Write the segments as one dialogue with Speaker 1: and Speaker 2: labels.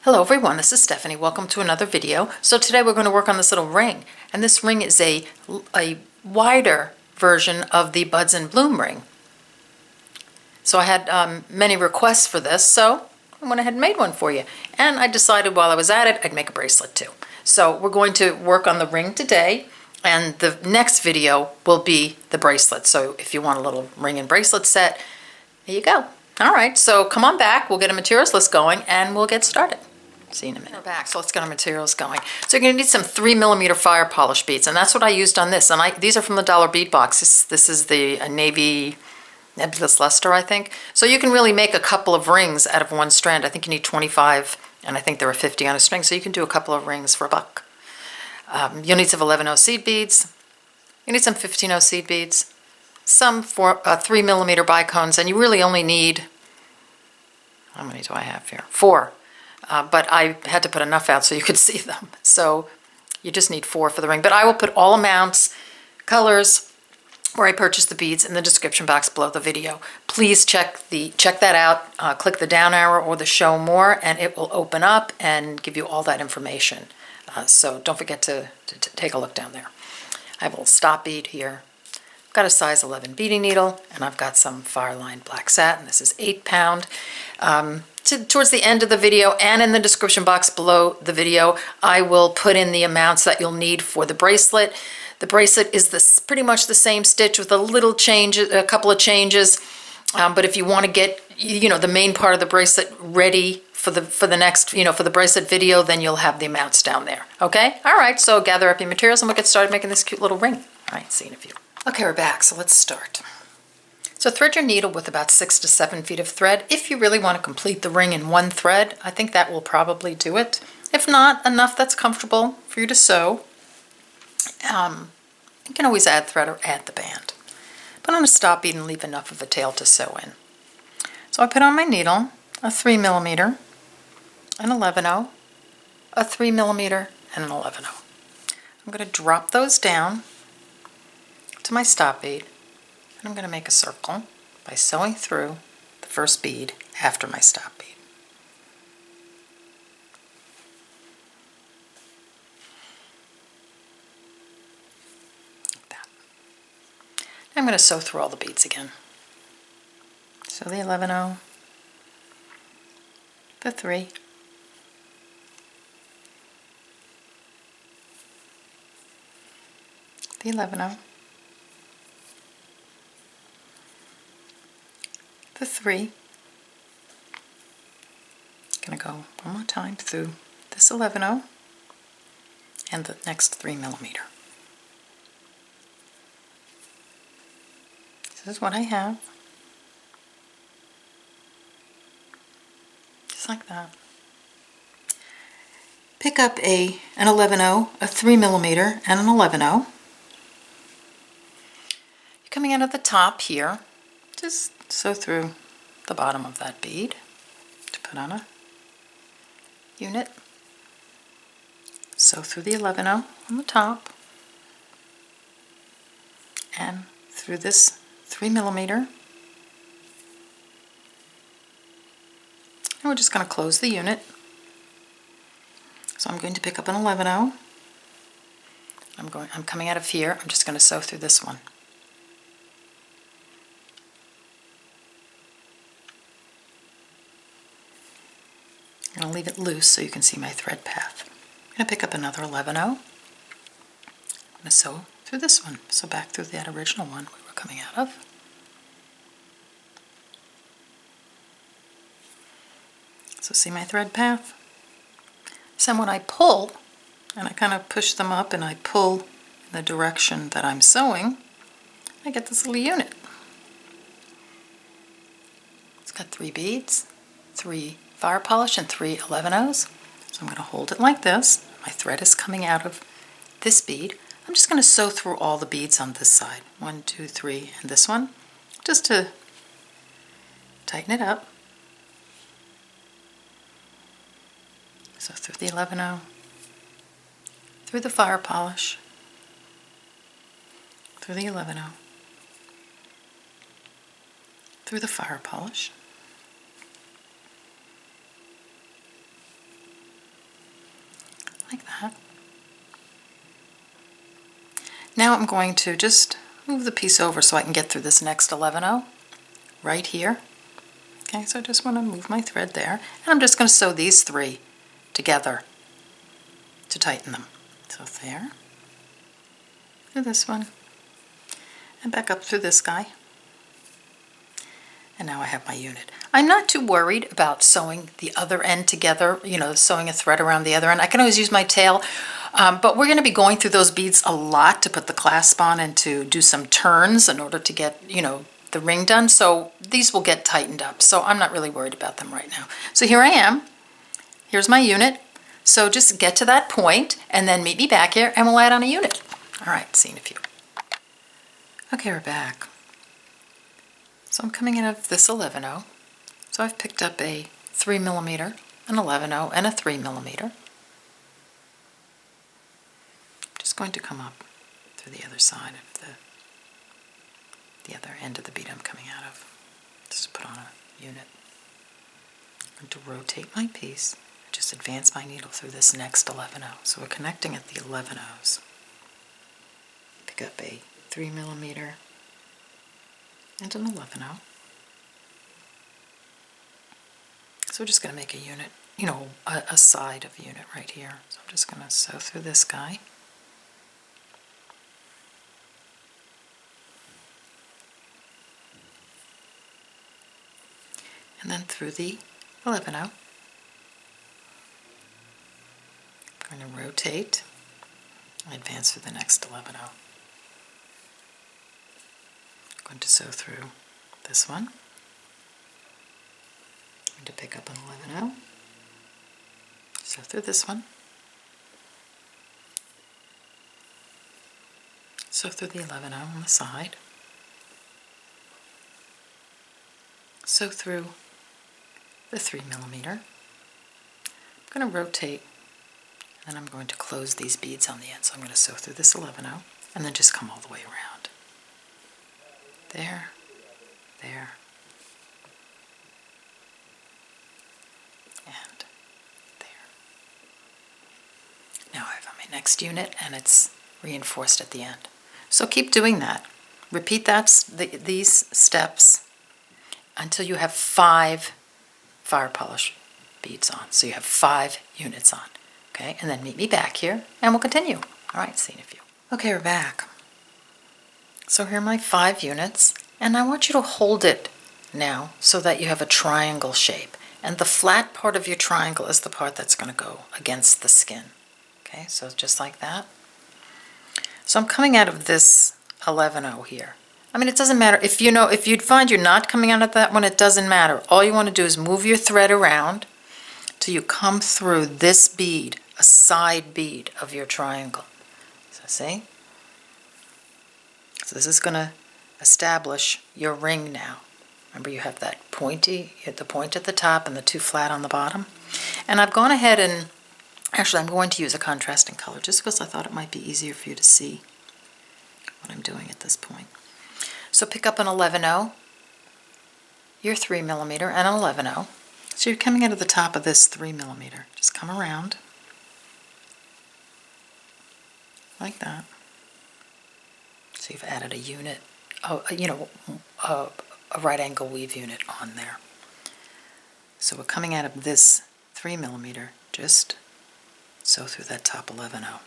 Speaker 1: Hello everyone, this is Stephanie. Welcome to another video. So today we're going to work on this little ring, and this ring is a wider version of the Buds in Bloom ring. So I had many requests for this, so I went ahead and made one for you. And I decided while I was at it, I'd make a bracelet too. So we're going to work on the ring today, and the next video will be the bracelet. So if you want a little ring and bracelet set, there you go. All right, so come on back, we'll get a materials list going, and we'll get started. See you in a minute. We're back, so let's get our materials going. So you're going to need some 3mm fire polish beads, and that's what I used on this. And these are from the Dollar Bead Box. This is the navy Nebulous luster, I think. So you can really make a couple of rings out of one strand. I think you need 25, and I think there are 50 on a string, so you can do a couple of rings for $1. You'll need some 11/0 seed beads. You need some 15/0 seed beads, some 3mm bicones, and you really only need, how many do I have here? 4. But I had to put enough out so you could see them. So you just need 4 for the ring. But I will put all amounts, colors, where I purchased the beads in the description box below the video. Please check that out. Click the down arrow or the show more, and it will open up and give you all that information. So don't forget to take a look down there. I have a little stop bead here. I've got a size 11 beading needle, and I've got some Fireline black satin. This is 8 pound. Towards the end of the video and in the description box below the video, I will put in the amounts that you'll need for the bracelet. The bracelet is pretty much the same stitch with a couple of changes. But if you want to get, the main part of the bracelet ready for the next, for the bracelet video, then you'll have the amounts down there. Okay? All right. So gather up your materials and we'll get started making this cute little ring. All right. See you in a few. Okay, we're back. So let's start. So thread your needle with about 6 to 7 feet of thread. If you really want to complete the ring in one thread, I think that will probably do it. If not, enough that's comfortable for you to sew. You can always add thread or add the band. Put on a stop bead and leave enough of a tail to sew in. So I put on my needle a 3mm, an 11/0, a 3mm, and an 11/0. I'm going to drop those down to my stop bead. I'm going to make a circle by sewing through the first bead after my stop bead. Like that. I'm going to sew through all the beads again. So the 11/0, the 3, the 11/0, the 3. Going to go one more time through this 11/0 and the next 3mm. This is what I have. Just like that. Pick up an 11/0, a 3mm, and an 11/0. You're coming out of the top here. Just sew through the bottom of that bead to put on a unit. Sew through the 11/0 on the top and through this 3mm. And we're just going to close the unit. So I'm going to pick up an 11/0. I'm coming out of here. I'm just going to sew through this one. I'm going to leave it loose so you can see my thread path. I'm going to pick up another 11/0. I'm going to sew through this one. So back through that original one we were coming out of. So see my thread path? So when I pull, and I kind of push them up and I pull in the direction that I'm sewing, I get this little unit. It's got 3 beads, 3 fire polish, and 3 11/0s. So I'm going to hold it like this. My thread is coming out of this bead. I'm just going to sew through all the beads on this side. 1, 2, 3, and this one, just to tighten it up. So through the 11/0, through the fire polish, through the 11/0, through the fire polish, like that. Now I'm going to just move the piece over so I can get through this next 11-0 right here. Okay, so I just want to move my thread there, and I'm just going to sew these 3 together to tighten them. So there, through this one, and back up through this guy. And now I have my unit. I'm not too worried about sewing the other end together, you know, sewing a thread around the other end. I can always use my tail, but we're going to be going through those beads a lot to put the clasp on and to do some turns in order to get, you know, the ring done. So these will get tightened up. So I'm not really worried about them right now. So here I am. Here's my unit. So just get to that point and then meet me back here and we'll add on a unit. All right, see you in a few. Okay, we're back. So I'm coming out of this 11-0. So I've picked up a 3mm, an 11-0, and a 3mm. Just going to come up through the other side of the other end of the bead I'm coming out of. Just put on a unit. I'm going to rotate my piece, just advance my needle through this next 11-0. So we're connecting at the 11-0s. Pick up a 3mm and an 11-0. So we're just going to make a unit, you know, a side of a unit right here. So I'm just going to sew through this guy. And then through the 11-0. I'm going to rotate and advance through the next 11-0. I'm going to sew through this one. I'm going to pick up an 11-0. Sew through this one. Sew through the 11-0 on the side. Sew through the 3mm. I'm going to rotate, and then I'm going to close these beads on the end. So I'm going to sew through this 11-0 and then just come all the way around. There, there, and there. Now I have my next unit and it's reinforced at the end. So keep doing that. Repeat these steps until you have 5 fire polish beads on. So you have 5 units on. Okay, and then meet me back here and we'll continue. All right, see you in a few. Okay, we're back. So here are my 5 units, and I want you to hold it now so that you have a triangle shape. And the flat part of your triangle is the part that's going to go against the skin. Okay, so just like that. So I'm coming out of this 11-0 here. I mean, it doesn't matter. If you'd find you're not coming out of that one, it doesn't matter. All you want to do is move your thread around till you come through this bead, a side bead of your triangle. So see? So this is going to establish your ring now. Remember, you have that pointy, you have the point at the top and the 2 flat on the bottom. And I've gone ahead and, actually I'm going to use a contrasting color just because I thought it might be easier for you to see what I'm doing at this point. So pick up an 11-0, your 3mm, and an 11-0. So you're coming out of the top of this 3mm. Just come around like that. So you've added a unit, a right angle weave unit on there. So we're coming out of this 3mm, just sew through that top 11-0.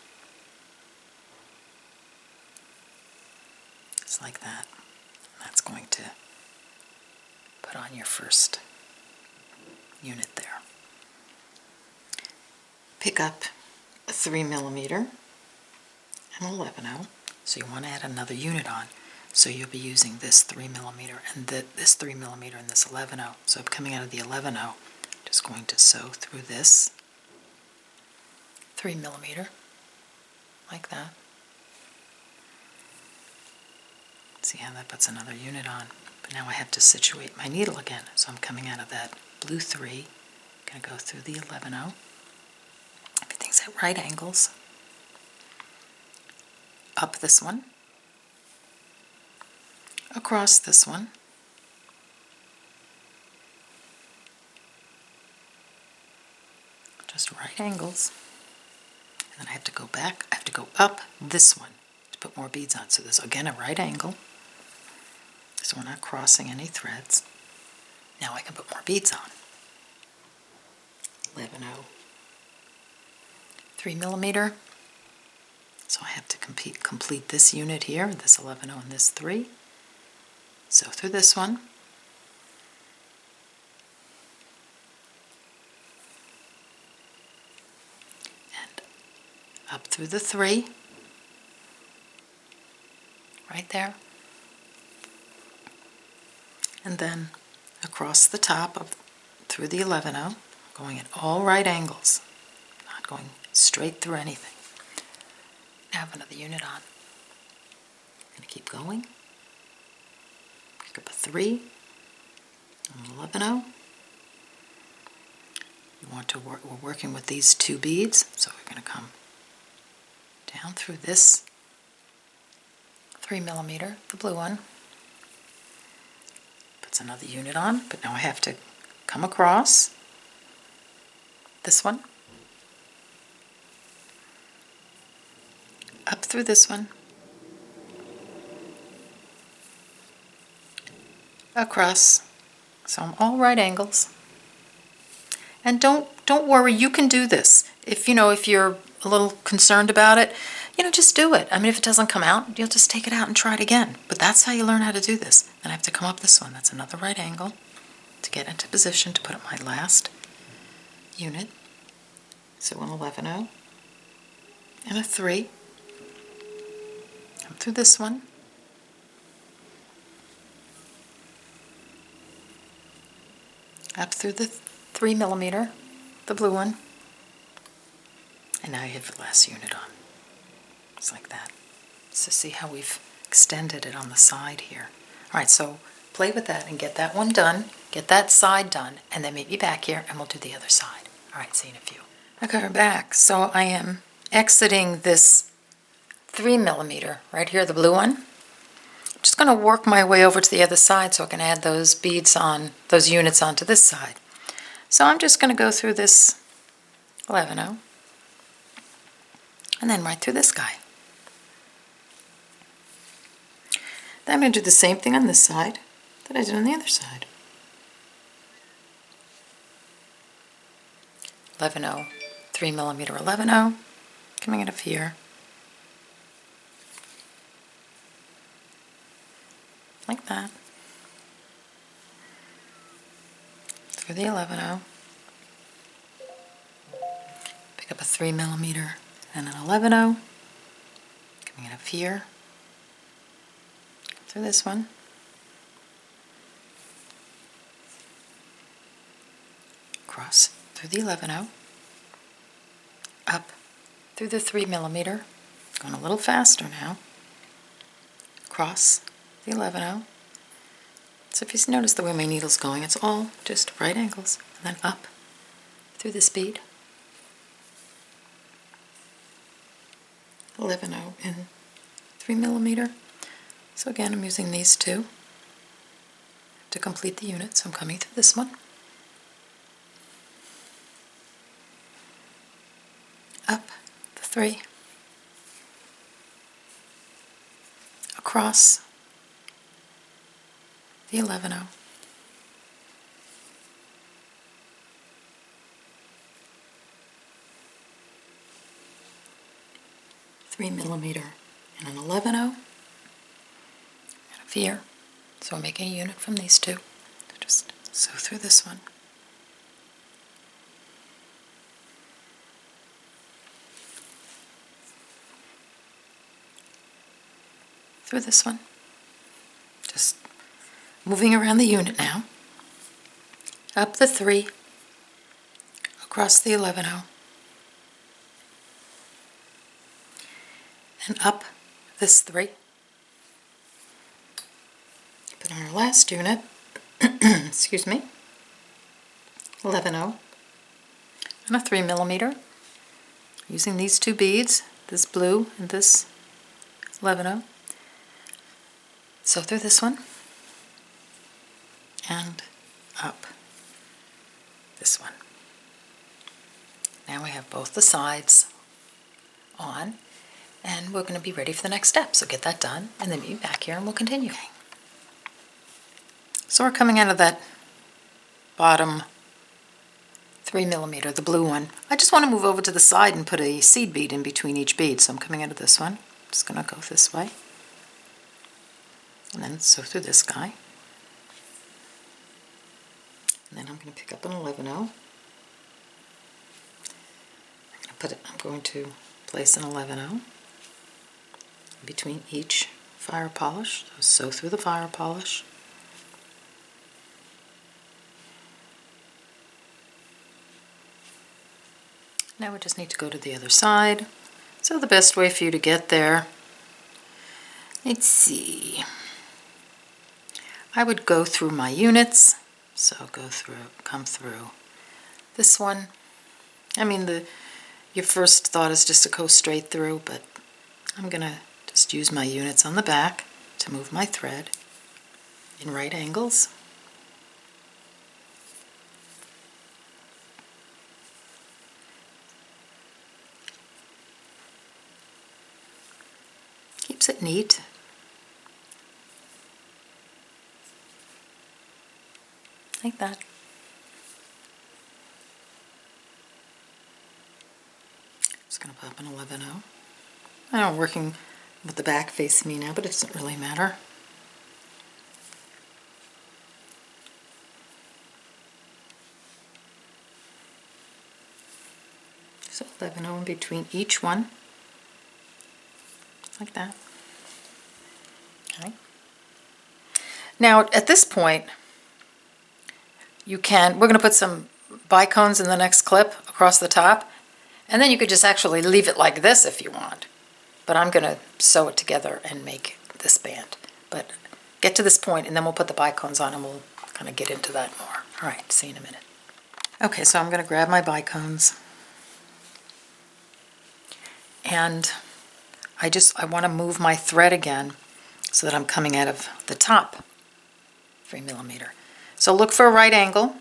Speaker 1: Just like that. That's going to put on your first unit there. Pick up a 3mm and 11-0. So you want to add another unit on. So you'll be using this 3mm and this 3mm and this 11-0. So I'm coming out of the 11-0, just going to sew through this 3mm like that. See how that puts another unit on. But now I have to situate my needle again. So I'm coming out of that blue 3, going to go through the 11-0. Everything's at right angles. Up this one. Across this one. Just right angles. And then I have to go back, I have to go up this one to put more beads on. So there's again a right angle. So we're not crossing any threads. Now I can put more beads on. 11/0, 3mm. So I have to complete this unit here, this 11/0 and this 3. So through this one. And up through the 3. Right there. And then across the top of through the 11/0, going at all right angles, not going straight through anything. Now I have another unit on. I'm going to keep going. Pick up a 3, and 11/0. We want to work. We're working with these 2 beads, so we're going to come down through this 3mm, the blue one. Puts another unit on, but now I have to come across this one, up through this one, across. So I'm all right angles. And don't worry, you can do this. If you're a little concerned about it, just do it. I mean, if it doesn't come out, you'll just take it out and try it again. But that's how you learn how to do this. Then I have to come up this one. That's another right angle to get into position to put up my last unit. So an 11/0 and a 3. Come through this one. Up through the 3mm, the blue one. And now you have the last unit on. Just like that. So see how we've extended it on the side here. All right, so play with that and get that one done, get that side done, and then meet me back here and we'll do the other side. All right, see you in a few. Okay, we're back. So I am exiting this 3mm right here, the blue one. I'm just going to work my way over to the other side so I can add those beads on, those units onto this side. So I'm just going to go through this 11/0 and then right through this guy. Then I'm going to do the same thing on this side that I did on the other side. 11/0, 3mm 11/0, coming out of here. Like that. Through the 11/0. Pick up a 3mm and an 11/0, coming out of here. Through this one. Across through the 11/0. Up through the 3mm. Going a little faster now. Across the 11/0. So if you notice the way my needle's going, it's all just right angles. And then up through this bead. 11/0 and 3mm. So again, I'm using these 2 to complete the unit. So I'm coming through this one. Up the 3. Across the 11/0. $3mm and an 11/0. Here. So I'm making a unit from these 2. Just sew through this one. Through this one. Just moving around the unit now. Up the 3. Across the 11/0. And up this 3. Put on our last unit, excuse me, 11/0 and a 3mm, using these 2 beads, this blue and this 11/0. Sew through this one and up this one. Now we have both the sides on, and we're going to be ready for the next step. So get that done, and then meet me back here and we'll continue. Okay. So we're coming out of that bottom 3mm, the blue one. I just want to move over to the side and put a seed bead in between each bead. So I'm coming out of this one. Just going to go this way. And then sew through this guy. And then I'm going to pick up an 11/0. I'm going to place an 11/0 between each fire polish. So sew through the fire polish. Now we just need to go to the other side. So the best way for you to get there, let's see, I would go through my units. So come through this one. I mean, your first thought is just to go straight through, but I'm gonna just use my units on the back to move my thread in right angles. Keeps it neat. Like that. Just going to pop an 11/0. I know I'm working with the back facing me now, but it doesn't really matter. So 11/0 in between each one. Like that. Okay. Now at this point, we're going to put some bicones in the next clip across the top, and then you could just actually leave it like this if you want. But I'm going to sew it together and make this band. But get to this point and then we'll put the bicones on and we'll kind of get into that more. All right, see you in a minute. Okay, so I'm going to grab my bicones. And I want to move my thread again so that I'm coming out of the top 3mm. So look for a right angle.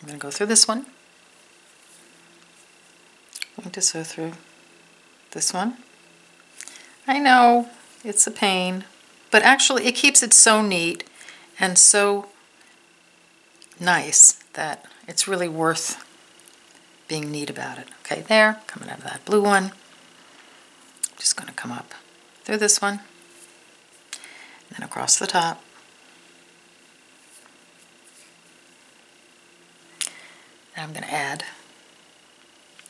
Speaker 1: I'm going to go through this one. I'm going to sew through this one. I know it's a pain, but actually it keeps it so neat and so nice that it's really worth being neat about it. Okay, there, coming out of that blue one. Just going to come up through this one, and then across the top. Now I'm going to add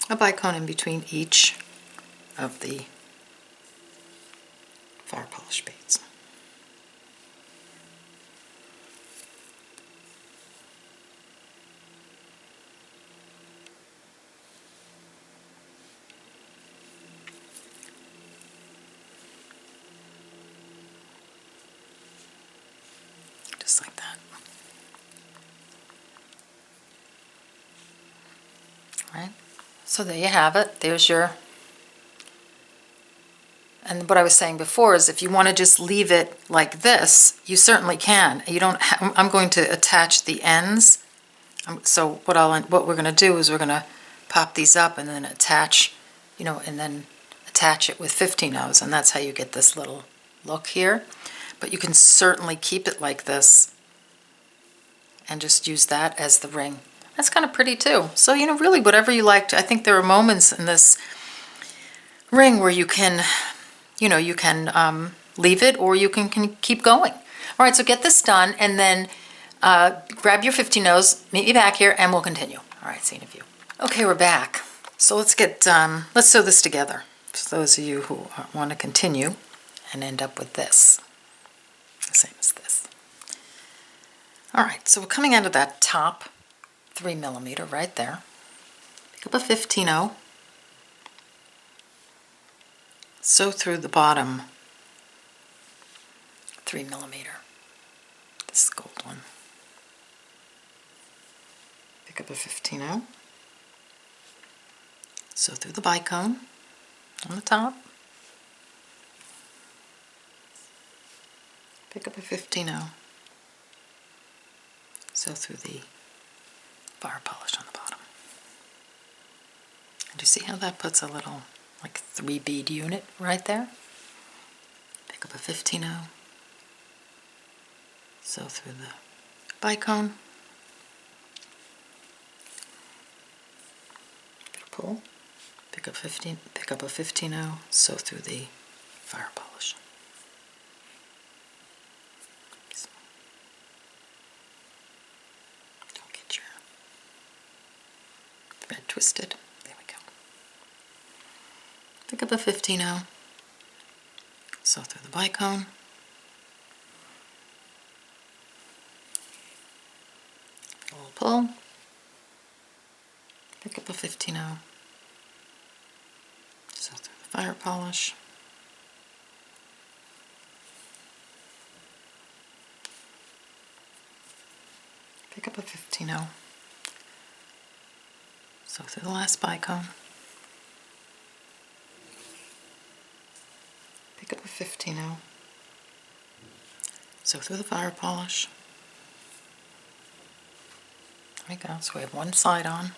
Speaker 1: a bicone in between each of the fire polish beads. Just like that. Right? So there you have it. There's your, and what I was saying before is if you want to just leave it like this, you certainly can. You don't. I'm going to attach the ends. So what we're going to do is we're going to pop these up and then attach, and then attach it with 15/0s, and that's how you get this little look here. But you can certainly keep it like this and just use that as the ring. That's kind of pretty too. So, really whatever you like. I think there are moments in this ring where you can, you can leave it or you can keep going. All right, so get this done and then grab your 15/0s, meet me back here, and we'll continue. All right, see you in a few. Okay, we're back. So let's sew this together. For those of you who want to continue and end up with this, the same as this. All right, so we're coming out of that top 3mm right there. Pick up a 15/0. Sew through the bottom 3mm. This gold one. Pick up a 15/0. Sew through the bicone on the top. Pick up a 15/0. Sew through the fire polish on the bottom. And you see how that puts a little like 3 bead unit right there. Pick up a 15-0, sew through the bicone, pull, pick up a 15-0, sew through the fire polish. Don't get your thread twisted. There we go. Pick up a 15-0, sew through the bicone, a little pull, pick up a 15-0, sew through the fire polish, pick up a 15-0, sew through the last bicone, pick up a 15-0, sew through the fire polish. There we go, so we have one side on.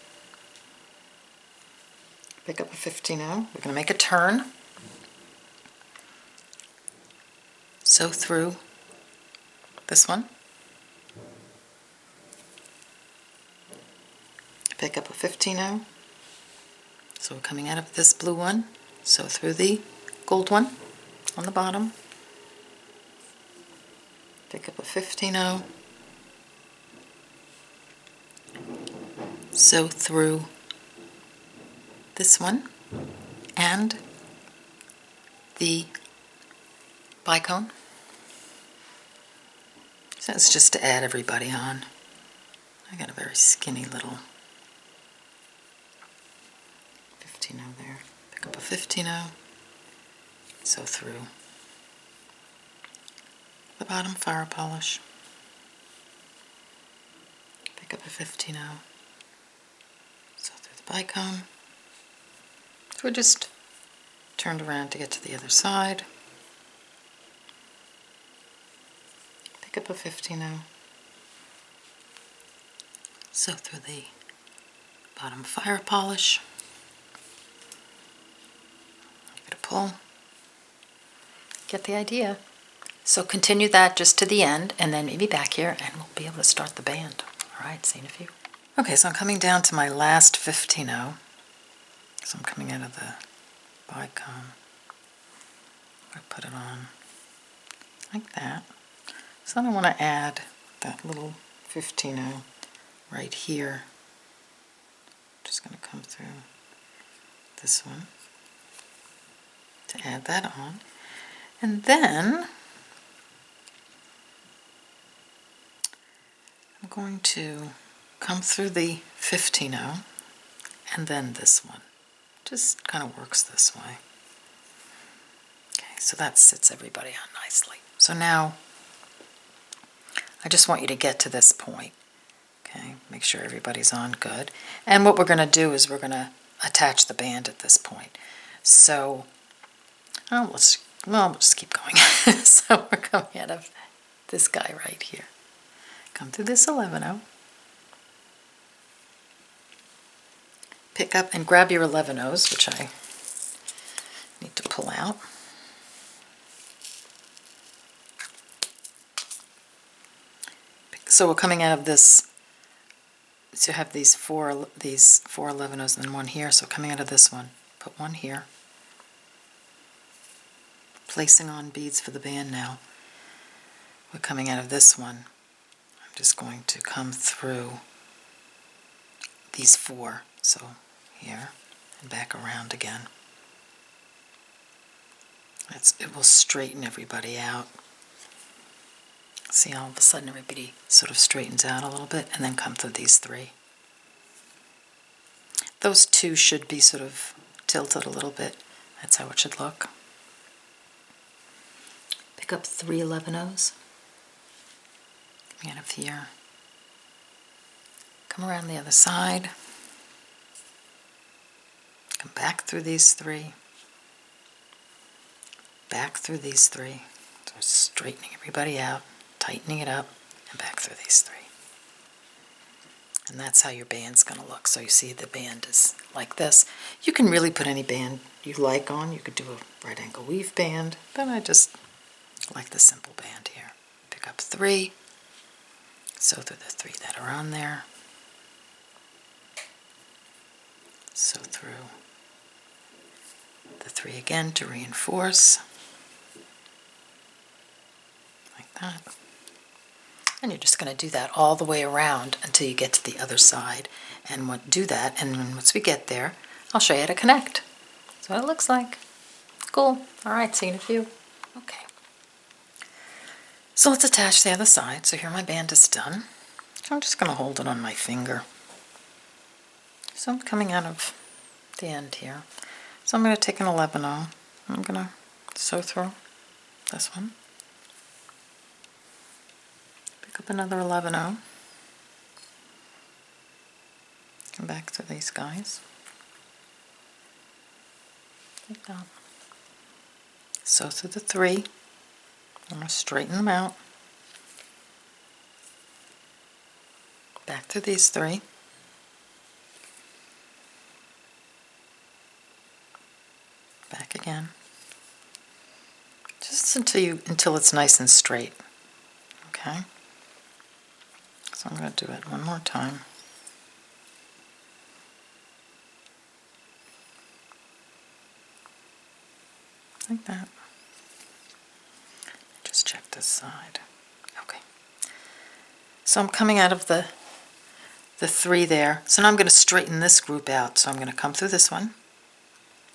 Speaker 1: Pick up a 15-0, we're going to make a turn, sew through this one, pick up a 15-0, so we're coming out of this blue one, sew through the gold one on the bottom, pick up a 15-0, sew through this one and the bicone. So it's just to add everybody on. I got a very skinny little 15-0 there. Pick up a 15-0, sew through the bottom fire polish. Pick up a 15-0, sew through the bicone. So we just turned around to get to the other side. Pick up a 15-0, sew through the bottom fire polish. Give it a pull. Get the idea. So continue that just to the end, and then maybe back here, and we'll be able to start the band. All right, see you in a few. Okay, so I'm coming down to my last 15-0. So I'm coming out of the bicone. I put it on like that. So then I want to add that little 15-0 right here. Just going to come through this one to add that on. And then I'm going to come through the 15-0 and then this one. Just kind of works this way. Okay, so that sits everybody on nicely. So now I just want you to get to this point. Okay, make sure everybody's on good. And what we're going to do is we're going to attach the band at this point. So, we'll just keep going. So we're coming out of this guy right here. Come through this 11-0. Pick up and grab your 11-0s, which I need to pull out. So we're coming out of this, so you have these four 11-0s and then one here. So coming out of this one, put one here. Placing on beads for the band now. We're coming out of this one. I'm just going to come through these 4. So here and back around again. It will straighten everybody out. See, all of a sudden everybody sort of straightens out a little bit, and then come through these 3. Those 2 should be sort of tilted a little bit. That's how it should look. Pick up 3 11-0s. Coming out of here. Come around the other side. Come back through these 3. Back through these 3. So straightening everybody out, tightening it up, and back through these 3. And that's how your band's going to look. So you see the band is like this. You can really put any band you like on. You could do a right angle weave band, but I just like the simple band here. Pick up 3, sew through the 3 that are on there, sew through the 3 again to reinforce, like that. And you're just going to do that all the way around until you get to the other side. And do that, and once we get there, I'll show you how to connect. That's what it looks like. Cool. All right, see you in a few. Okay. So let's attach the other side. So here my band is done. I'm just going to hold it on my finger. So I'm coming out of the end here. So I'm going to take an 11-0. I'm going to sew through this one. Pick up another 11-0. Come back to these guys. Like that. Sew through the 3. I'm going to straighten them out. Back through these 3. Back again. Just until it's nice and straight. Okay? So I'm going to do it one more time. Like that. Just check this side. Okay. So I'm coming out of the 3 there. So now I'm going to straighten this group out. So I'm going to come through this one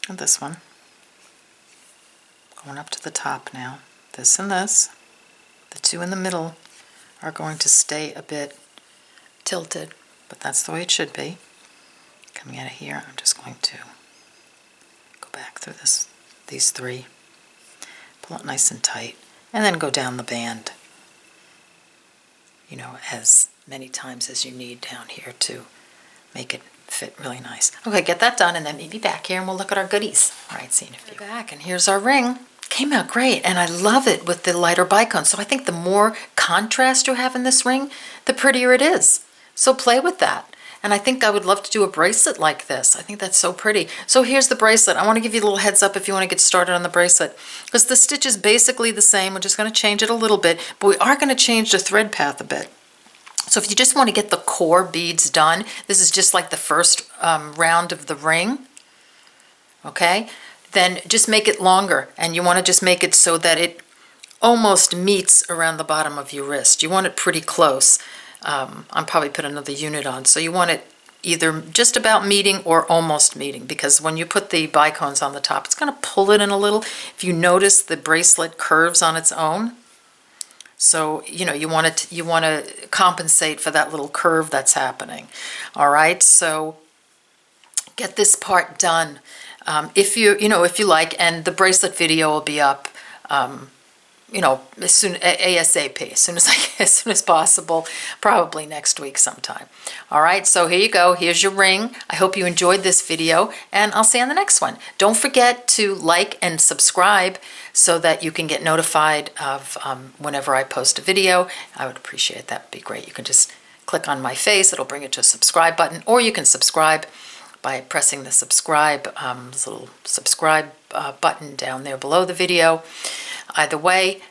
Speaker 1: and this one. Going up to the top now. This and this. The 2 in the middle are going to stay a bit tilted, but that's the way it should be. Coming out of here, I'm just going to go back through these 3, pull it nice and tight, and then go down the band, you know, as many times as you need down here to make it fit really nice. Okay, get that done, and then meet me back here, and we'll look at our goodies. All right, see you in a few. We're back, and here's our ring. Came out great, and I love it with the lighter bicones. So I think the more contrast you have in this ring, the prettier it is. So play with that. And I think I would love to do a bracelet like this. I think that's so pretty. So here's the bracelet. I want to give you a little heads up if you want to get started on the bracelet. Because the stitch is basically the same. We're just going to change it a little bit. But we are going to change the thread path a bit. So if you just want to get the core beads done, this is just like the first round of the ring. Okay? Then just make it longer. And you want to just make it so that it almost meets around the bottom of your wrist. You want it pretty close. I'll probably put another unit on. So you want it either just about meeting or almost meeting, because when you put the bicones on the top, it's going to pull it in a little. If you notice, the bracelet curves on its own. So, you know, you want to compensate for that little curve that's happening. All right, so get this part done. If you like, and the bracelet video will be up ASAP, as soon as possible, probably next week sometime. All right, so here you go. Here's your ring. I hope you enjoyed this video, and I'll see you on the next one. Don't forget to like and subscribe so that you can get notified of whenever I post a video. I would appreciate that. Would be great. You can just click on my face. It'll bring you to a subscribe button, or you can subscribe by pressing the subscribe, this little subscribe button down there below the video. Either way,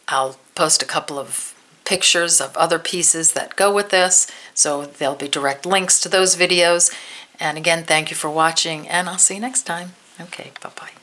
Speaker 1: I'll post a couple of pictures of other pieces that go with this, so there'll be direct links to those videos. And again, thank you for watching, and I'll see you next time. Okay, bye-bye.